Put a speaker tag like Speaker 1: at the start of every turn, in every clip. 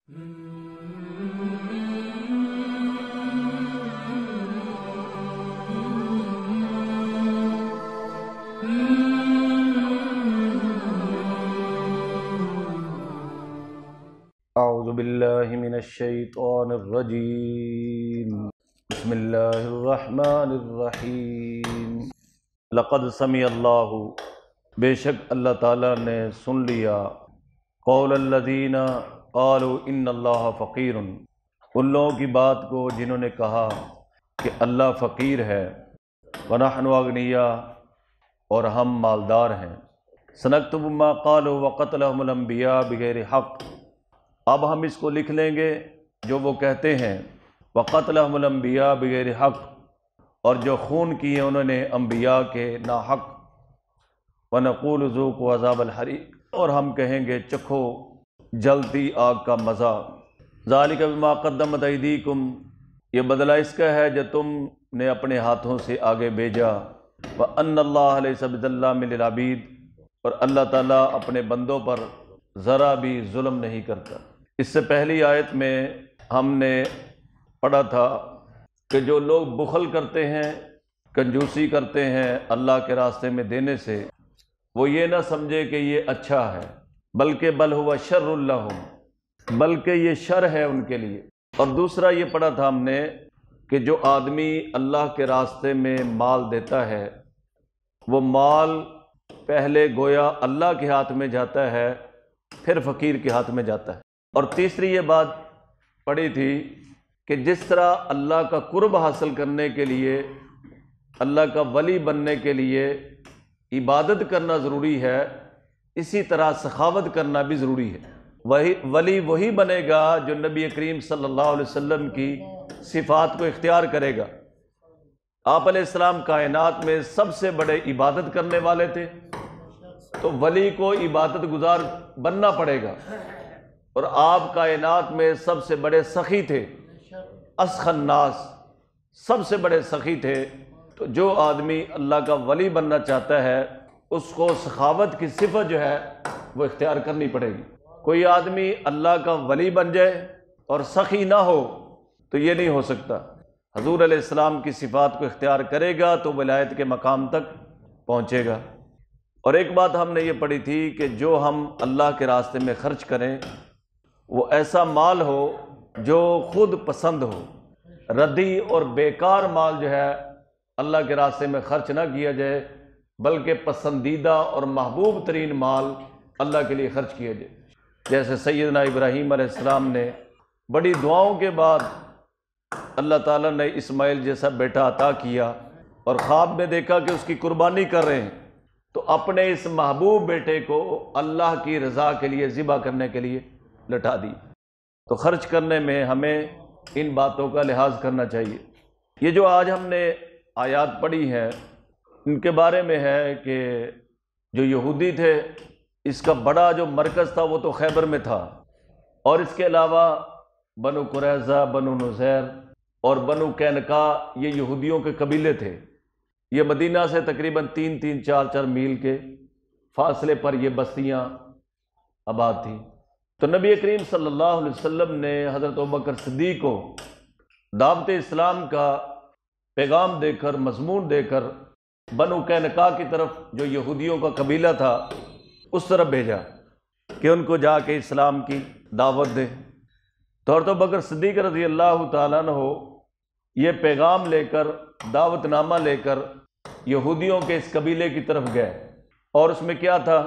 Speaker 1: اعوذ باللہ من الشیطان الرجیم بسم اللہ الرحمن الرحیم لقد سمع اللہ، بے شک اللہ تعالیٰ نے سن لیا، قول الذین قالوا ان اللہ فقیر، ان لوگوں کی بات کو جنہوں نے کہا کہ اللہ فقیر ہے، ونحن اغنیاء، اور ہم مالدار ہیں، سنکتب ما قالوا وقتلهم الانبیاء بغیر حق، اب ہم اس کو لکھ لیں گے جو وہ کہتے ہیں، وقتلهم الانبیاء بغیر حق، اور جو خون کیے انہوں نے انبیاء کے ناحق، ونقول ذوقوا عذاب الحریق، اور ہم کہیں گے چکھو جلتی آگ کا مزہ، ذالک بما قدمت ایدیکم، یہ بدلہ اس کا ہے جو تم نے اپنے ہاتھوں سے آگے بھیجا، وان اللہ لیس بظلام للعبید، اور اللہ تعالیٰ اپنے بندوں پر ذرا بھی ظلم نہیں کرتا۔ اس سے پہلی آیت میں ہم نے پڑھا تھا کہ جو لوگ بخل کرتے ہیں، کنجوسی کرتے ہیں اللہ کے راستے میں دینے سے، وہ یہ نہ سمجھے کہ یہ اچھا ہے، بلکہ بل ہوا شر لہم، بلکہ یہ شر ہے ان کے لیے۔ اور دوسرا یہ پڑھا تھا ہم نے کہ جو آدمی اللہ کے راستے میں مال دیتا ہے، وہ مال پہلے گویا اللہ کے ہاتھ میں جاتا ہے، پھر فقیر کے ہاتھ میں جاتا ہے۔ اور تیسری یہ بات پڑھی تھی کہ جس طرح اللہ کا قرب حاصل کرنے کے لیے، اللہ کا ولی بننے کے لیے عبادت کرنا ضروری ہے، اسی طرح سخاوت کرنا بھی ضروری ہے۔ ولی وہی بنے گا جو نبی کریم صلی اللہ علیہ وسلم کی صفات کو اختیار کرے گا۔ آپ علیہ السلام کائنات میں سب سے بڑے عبادت کرنے والے تھے، تو ولی کو عبادت گزار بننا پڑے گا، اور آپ کائنات میں سب سے بڑے سخی تھے، اسخی الناس، سب سے بڑے سخی تھے، تو جو آدمی اللہ کا ولی بننا چاہتا ہے اس کو سخاوت کی صفت جو ہے وہ اختیار کرنی پڑے گی۔ کوئی آدمی اللہ کا ولی بن جائے اور سخی نہ ہو تو یہ نہیں ہو سکتا۔ حضور علیہ السلام کی صفات کو اختیار کرے گا تو ولایت کے مقام تک پہنچے گا۔ اور ایک بات ہم نے یہ پڑھی تھی کہ جو ہم اللہ کے راستے میں خرچ کریں وہ ایسا مال ہو جو خود پسند ہو، ردی اور بیکار مال جو ہے اللہ کے راستے میں خرچ نہ کیا جائے، بلکہ پسندیدہ اور محبوب ترین مال اللہ کے لیے خرچ کیا جائے۔ جیسے سیدنا ابراہیم علیہ السلام نے بڑی دعاؤں کے بعد اللہ تعالیٰ نے اسماعیل جیسا بیٹا عطا کیا، اور خواب میں دیکھا کہ اس کی قربانی کر رہے ہیں، تو اپنے اس محبوب بیٹے کو اللہ کی رضا کے لیے ذبح کرنے کے لیے لٹا دی۔ تو خرچ کرنے میں ہمیں ان باتوں کا لحاظ کرنا چاہیے۔ یہ جو آج ہم نے آیات پڑھی ہیں ان کے بارے میں ہے کہ جو یہودی تھے، اس کا بڑا جو مرکز تھا وہ تو خیبر میں تھا، اور اس کے علاوہ بنو قریظہ، بنو نذیر اور بنو قینقاع، یہ یہودیوں کے قبیلے تھے۔ یہ مدینہ سے تقریباً 3-4 میل کے فاصلے پر یہ بستیاں آباد تھیں۔ تو نبی کریم صلی اللہ علیہ وسلم نے حضرت ابوبکر صدیق کو دعوت اسلام کا پیغام دے کر، مضمون دے کر، بنو قینقاع کی طرف جو یہودیوں کا قبیلہ تھا اس طرف بھیجا کہ ان کو جا کے اسلام کی دعوت دے۔ تو حضرت ابوبکر صدیق رضی اللہ تعالیٰ عنہ یہ پیغام لے کر، دعوت نامہ لے کر یہودیوں کے اس قبیلے کی طرف گئے، اور اس میں کیا تھا؟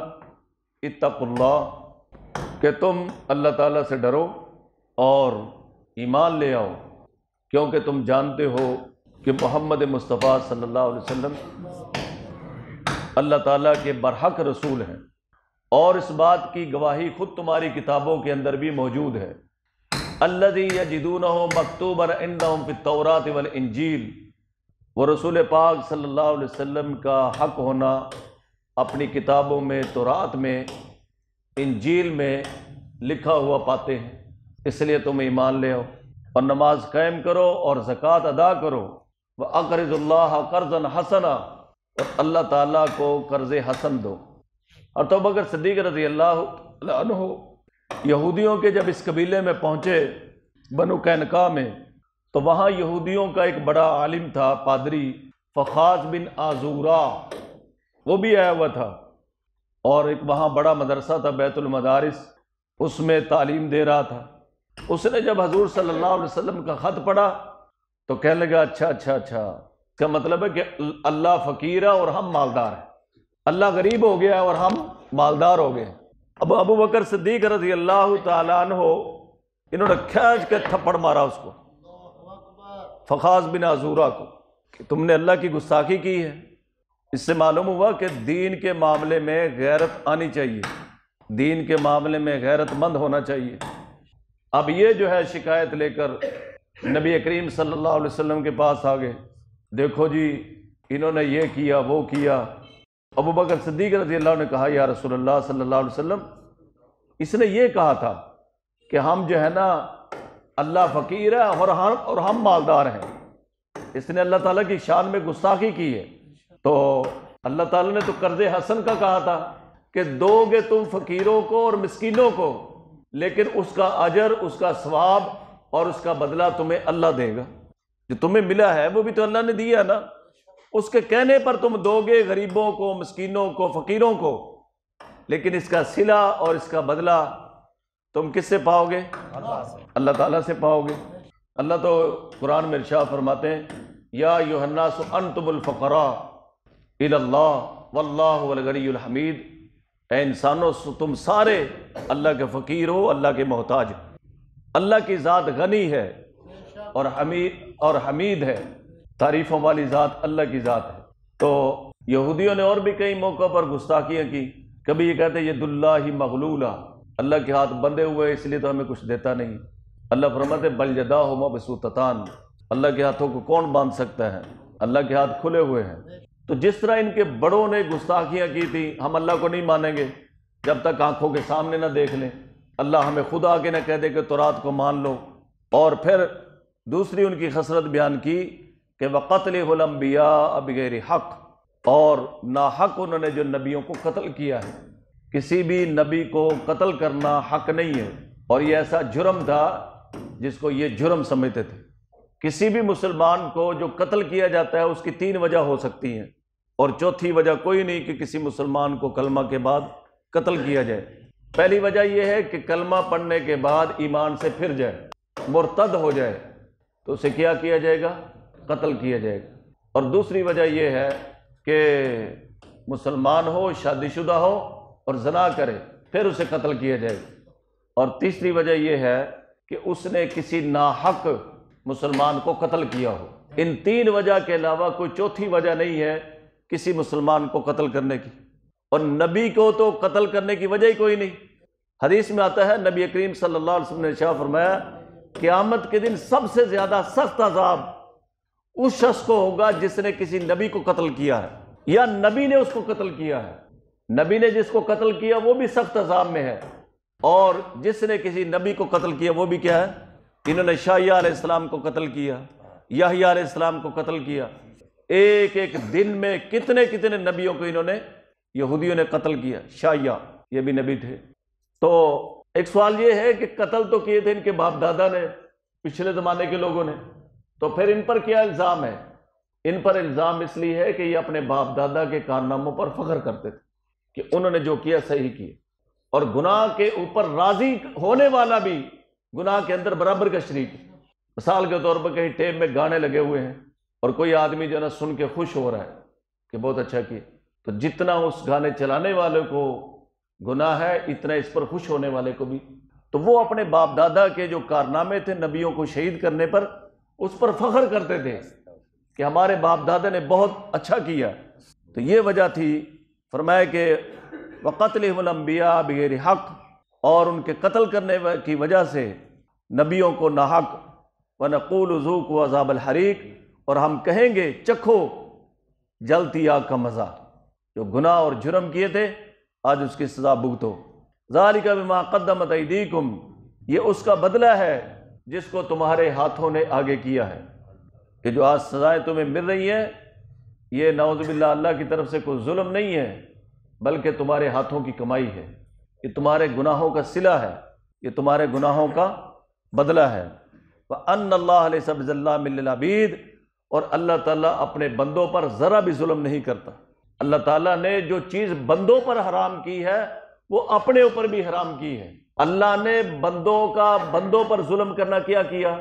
Speaker 1: اتقوا اللہ، کہ تم اللہ تعالیٰ سے ڈرو اور ایمان لے آؤ، کیونکہ تم جانتے ہو کہ محمد مصطفیٰ صلی اللہ علیہ وسلم اللہ تعالیٰ کے برحق رسول ہیں، اور اس بات کی گواہی خود تمہاری کتابوں کے اندر بھی موجود ہے۔ الذی یجدونہ مکتوبا عندہم فی التوراۃ والانجیل، وہ رسول پاک صلی اللہ علیہ وسلم کا حق ہونا اپنی کتابوں میں، تورات میں، انجیل میں لکھا ہوا پاتے ہیں، اس لیے تم ایمان لے آؤ اور نماز قائم کرو اور زکوٰۃ ادا کرو، وَأَقْرِضُوا اللَّهَ قَرْضًا حَسَنًا، اور اللہ تعالیٰ کو قرض حسن دو۔ اور ابوبکر صدیق رضی اللہ عنہ یہودیوں کے جب اس قبیلے میں پہنچے بنو قینقاع میں، تو وہاں یہودیوں کا ایک بڑا عالم تھا، پادری فخاذ بن آزورا، وہ بھی آیا ہوا تھا، اور ایک وہاں بڑا مدرسہ تھا بیت المدارس، اس میں تعلیم دے رہا تھا۔ اس نے جب حضور صلی اللہ علیہ وسلم کا خط پڑھا تو کہنے لگا اچھا اس کا مطلب ہے کہ اللہ فقیر ہے اور ہم مالدار ہیں، اللہ غریب ہو گیا اور ہم مالدار ہو گئے۔ اب ابو بکر صدیق رضی اللہ تعالیٰ عنہ انہوں نے کھینچ کے تھپڑ مارا اس کو، فخاذ بن آزورا کو، کہ تم نے اللہ کی گستاخی کی ہے۔ اس سے معلوم ہوا کہ دین کے معاملے میں غیرت آنی چاہیے، دین کے معاملے میں غیرت مند ہونا چاہیے۔ اب یہ جو ہے شکایت لے کر نبی کریم صلی اللہ علیہ وسلم کے پاس آ گئے، دیکھو جی انہوں نے یہ کیا وہ کیا۔ ابو بکر صدیق رضی اللہ عنہ نے کہا یا رسول اللہ صلی اللہ علیہ وسلم، اس نے یہ کہا تھا کہ ہم جو ہے نا اللہ فقیر ہے اور ہم مالدار ہیں، اس نے اللہ تعالیٰ کی شان میں گستاخی کی ہے۔ تو اللہ تعالیٰ نے تو قرض حسن کا کہا تھا کہ دو گے تم فقیروں کو اور مسکینوں کو، لیکن اس کا اجر، اس کا ثواب اور اس کا بدلہ تمہیں اللہ دے گا۔ جو تمہیں ملا ہے وہ بھی تو اللہ نے دیا نا، اس کے کہنے پر تم دو گے غریبوں کو، مسکینوں کو، فقیروں کو، لیکن اس کا صلہ اور اس کا بدلہ تم کس سے پاؤ گے؟ اللہ تعالیٰ سے پاؤ گے۔ اللہ تو قرآن میں ارشاد فرماتے ہیں یا ایھا الناس انتم الفقراء الی اللہ واللہ هو الغنی الحمید، اے انسانوں تم سارے اللہ کے فقیر ہو، اللہ کے محتاج۔ اللہ کی ذات غنی ہے اور حمید ہے، تعریفوں والی ذات اللہ کی ذات ہے۔ تو یہودیوں نے اور بھی کئی موقع پر گستاخیاں کی، کبھی یہ کہتے ید اللہ مغلولہ، اللہ کے ہاتھ بندھے ہوئے اس لیے تو ہمیں کچھ دیتا نہیں۔ اللہ فرماتے بل یداہ مبسوطتان، اللہ کے ہاتھوں کو کون باندھ سکتا ہے، اللہ کے ہاتھ کھلے ہوئے ہیں۔ تو جس طرح ان کے بڑوں نے گستاخیاں کی تھی، ہم اللہ کو نہیں مانیں گے جب تک آنکھوں کے سامنے نہ دیکھ لیں، اللہ ہمیں خود آگے نہ کہہ دے کہ تورات کو مان لو۔ اور پھر دوسری ان کی خسرت بیان کی کہ وَقَتْلِهُ الْأَنْبِيَاءَ بِغَيْرِ حق، اور ناحق انہوں نے جو نبیوں کو قتل کیا ہے۔ کسی بھی نبی کو قتل کرنا حق نہیں ہے، اور یہ ایسا جرم تھا جس کو یہ جرم سمجھتے تھے۔ کسی بھی مسلمان کو جو قتل کیا جاتا ہے اس کی 3 وجہ ہو سکتی ہیں، اور چوتھی وجہ کوئی نہیں کہ کسی مسلمان کو کلمہ کے بعد قتل کیا جائے۔ پہلی وجہ یہ ہے کہ کلمہ پڑھنے کے بعد ایمان سے پھر جائے، مرتد ہو جائے، تو اسے کیا کیا جائے گا؟ قتل کیا جائے گا۔ اور دوسری وجہ یہ ہے کہ مسلمان ہو، شادی شدہ ہو اور زنا کرے، پھر اسے قتل کیا جائے گا۔ اور تیسری وجہ یہ ہے کہ اس نے کسی ناحق مسلمان کو قتل کیا ہو۔ ان 3 وجہ کے علاوہ کوئی چوتھی وجہ نہیں ہے کسی مسلمان کو قتل کرنے کی، اور نبی کو تو قتل کرنے کی وجہ ہی کوئی نہیں۔ حدیث میں آتا ہے نبی کریم صلی اللہ علیہ وسلم نے ارشاد فرمایا قیامت کے دن سب سے زیادہ سخت عذاب اس شخص کو ہوگا جس نے کسی نبی کو قتل کیا ہے یا نبی نے اس کو قتل کیا ہے۔ نبی نے جس کو قتل کیا وہ بھی سخت عذاب میں ہے، اور جس نے کسی نبی کو قتل کیا وہ بھی کیا ہے؟ انہوں نے شایع علیہ السلام کو قتل کیا، یحییٰ علیہ السلام کو قتل کیا۔ ایک دن میں کتنے نبیوں کو انہوں نے، یہودیوں نے قتل کیا۔ شایع یہ بھی نبی تھے۔ تو ایک سوال یہ ہے کہ قتل تو کیے تھے ان کے باپ دادا نے، پچھلے زمانے کے لوگوں نے، تو پھر ان پر کیا الزام ہے؟ ان پر الزام اس لیے ہے کہ یہ اپنے باپ دادا کے کارناموں پر فخر کرتے تھے کہ انہوں نے جو کیا صحیح کیا، اور گناہ کے اوپر راضی ہونے والا بھی گناہ کے اندر برابر کا شریک ہے۔ مثال کے طور پر کہیں ٹیپ میں گانے لگے ہوئے ہیں اور کوئی آدمی جو ہے نا سن کے خوش ہو رہا ہے کہ بہت اچھا کیا، تو جتنا اس گانے چلانے والے کو گناہ ہے اتنا اس پر خوش ہونے والے کو بھی۔ تو وہ اپنے باپ دادا کے جو کارنامے تھے نبیوں کو شہید کرنے پر، اس پر فخر کرتے تھے کہ ہمارے باپ دادا نے بہت اچھا کیا۔ تو یہ وجہ تھی، فرمایا کہ وَقَتْلِهِمُ الْأَنْبِيَاءَ بِغَيْرِ حق، اور ان کے قتل کرنے کی وجہ سے نبیوں کو ناحق۔ وَنَقُولُ ذُوقُوا عَذَابَ الْحَرِيقِ، اور ہم کہیں گے چکھو جلتی آگ کا مزہ، جو گناہ اور جرم کیے تھے آج اس کی سزا بھگتو۔ ذَلِكَ بِمَا قَدَّمَتْ أَيْدِيكُمْ، یہ اس کا بدلہ ہے جس کو تمہارے ہاتھوں نے آگے کیا ہے۔ کہ جو آج سزائیں تمہیں مل رہی ہیں یہ نعوذ باللہ اللہ کی طرف سے کوئی ظلم نہیں ہے، بلکہ تمہارے ہاتھوں کی کمائی ہے، یہ تمہارے گناہوں کا صلہ ہے۔ یہ تمہارے گناہوں کا بدلہ ہے۔ وَأَنَّ اللَّهَ لَيْسَ بِظَلَّامٍ لِّلْعَبِيدِ، اور اللہ تعالیٰ اپنے بندوں پر ذرا بھی ظلم نہیں کرتا۔ اللہ تعالیٰ نے جو چیز بندوں پر حرام کی ہے وہ اپنے اوپر بھی حرام کی ہے۔ اللہ نے بندوں پر ظلم کرنا کیا کیا،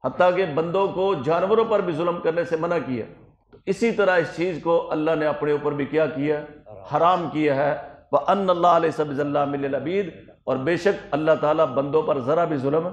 Speaker 1: حتیٰ کہ بندوں کو جانوروں پر بھی ظلم کرنے سے منع کیا۔ تو اسی طرح اس چیز کو اللہ نے اپنے اوپر بھی کیا کیا، حرام کیا ہے۔ وَأَنَّ اللَّهَ لَيْسَ بِظَلَّامٍ لِّلْعَبِيدِ، اور بے شک اللہ تعالیٰ بندوں پر ذرا بھی ظلم